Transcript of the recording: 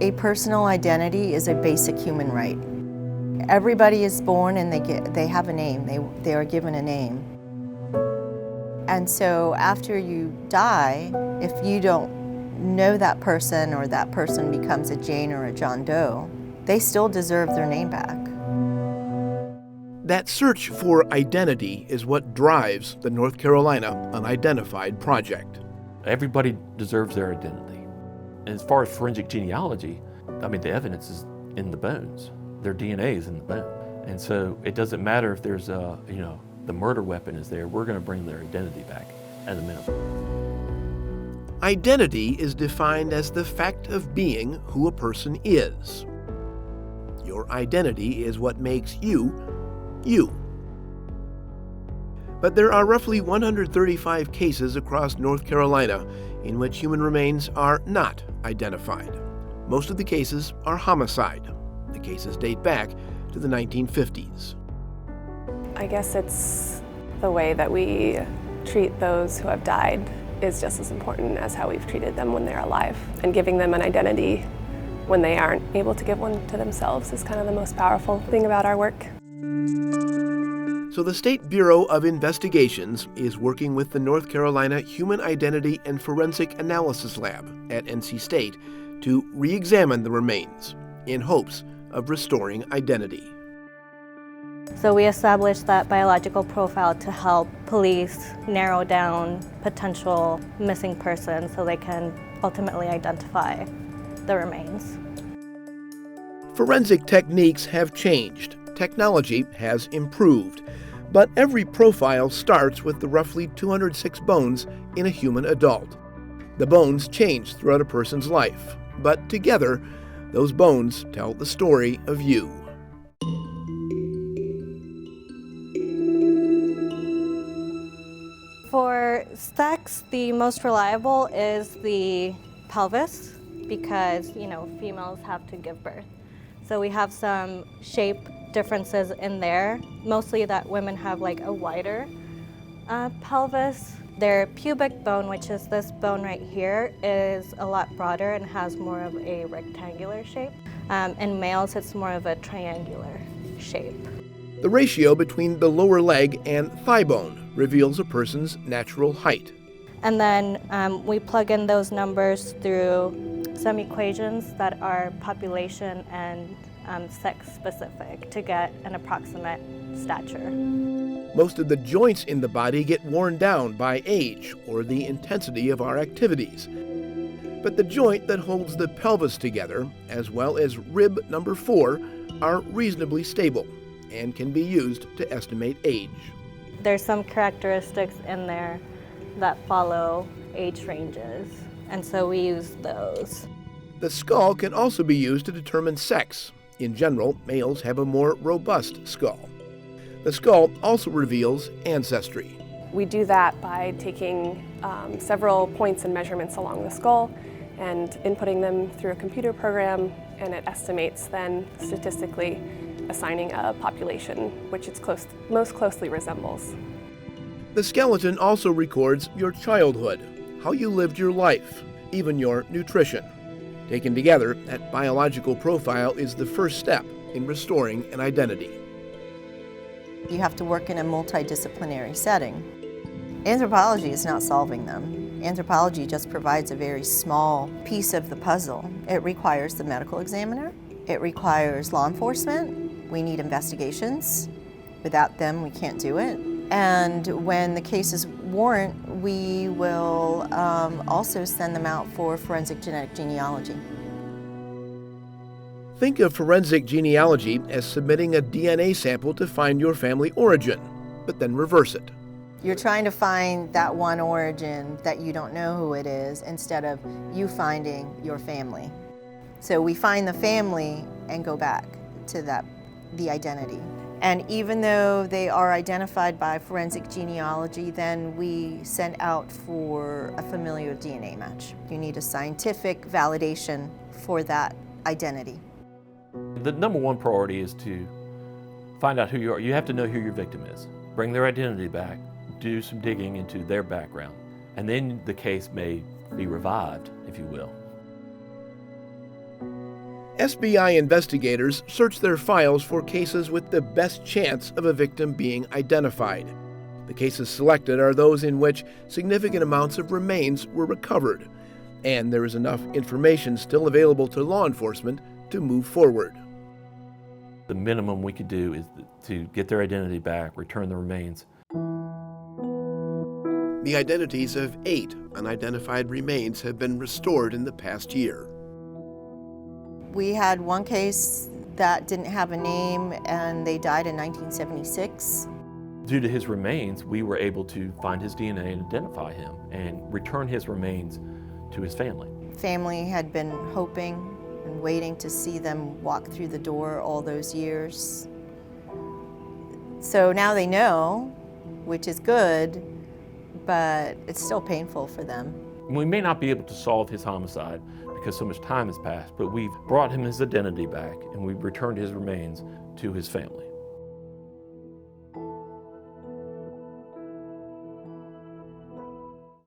A personal identity is a basic human right. Everybody is born and they have a name, they are given a name. And so after you die, if you don't know that person or that person becomes a Jane or a John Doe, they still deserve their name back. That search for identity is what drives the North Carolina Unidentified Project. Everybody deserves their identity. And as far as forensic genealogy, I mean, the evidence is in the bones. Their DNA is in the bone. And so it doesn't matter if there's the murder weapon is there, we're going to bring their identity back at a minimum. Identity is defined as the fact of being who a person is. Your identity is what makes you, you. But there are roughly 135 cases across North Carolina in which human remains are not identified. Most of the cases are homicide. The cases date back to the 1950s. I guess it's the way that we treat those who have died is just as important as how we've treated them when they're alive. And giving them an identity when they aren't able to give one to themselves is kind of the most powerful thing about our work. So the State Bureau of Investigations is working with the North Carolina Human Identity and Forensic Analysis Lab at NC State to re-examine the remains in hopes of restoring identity. So we established that biological profile to help police narrow down potential missing persons so they can ultimately identify the remains. Forensic techniques have changed. Technology has improved. But every profile starts with the roughly 206 bones in a human adult. The bones change throughout a person's life, but together, those bones tell the story of you. For sex, the most reliable is the pelvis because, females have to give birth. So we have some shape differences in there, mostly that women have like a wider pelvis. Their pubic bone, which is this bone right here, is a lot broader and has more of a rectangular shape. In males, it's more of a triangular shape. The ratio between the lower leg and thigh bone reveals a person's natural height. And then we plug in those numbers through some equations that are population and sex-specific to get an approximate stature. Most of the joints in the body get worn down by age or the intensity of our activities. But the joint that holds the pelvis together, as well as rib number 4, are reasonably stable and can be used to estimate age. There's some characteristics in there that follow age ranges, and so we use those. The skull can also be used to determine sex. In general, males have a more robust skull. The skull also reveals ancestry. We do that by taking several points and measurements along the skull and inputting them through a computer program, and it estimates then statistically assigning a population which it most closely resembles. The skeleton also records your childhood, how you lived your life, even your nutrition. Taken together, that biological profile is the first step in restoring an identity. You have to work in a multidisciplinary setting. Anthropology is not solving them. Anthropology just provides a very small piece of the puzzle. It requires the medical examiner. It requires law enforcement. We need investigations. Without them, we can't do it. And when the cases warrant, we will also send them out for forensic genetic genealogy. Think of forensic genealogy as submitting a DNA sample to find your family origin, but then reverse it. You're trying to find that one origin that you don't know who it is instead of you finding your family. So we find the family and go back to the identity. And even though they are identified by forensic genealogy, then we send out for a familial DNA match. You need a scientific validation for that identity. The number one priority is to find out who you are. You have to know who your victim is. Bring their identity back, do some digging into their background, and then the case may be revived, if you will. SBI investigators searched their files for cases with the best chance of a victim being identified. The cases selected are those in which significant amounts of remains were recovered, and there is enough information still available to law enforcement to move forward. The minimum we could do is to get their identity back, return the remains. The identities of 8 unidentified remains have been restored in the past year. We had one case that didn't have a name and they died in 1976. Due to his remains, we were able to find his DNA and identify him and return his remains to his family. Family had been hoping and waiting to see them walk through the door all those years. So now they know, which is good, but it's still painful for them. We may not be able to solve his homicide because so much time has passed, but we've brought him his identity back and we've returned his remains to his family.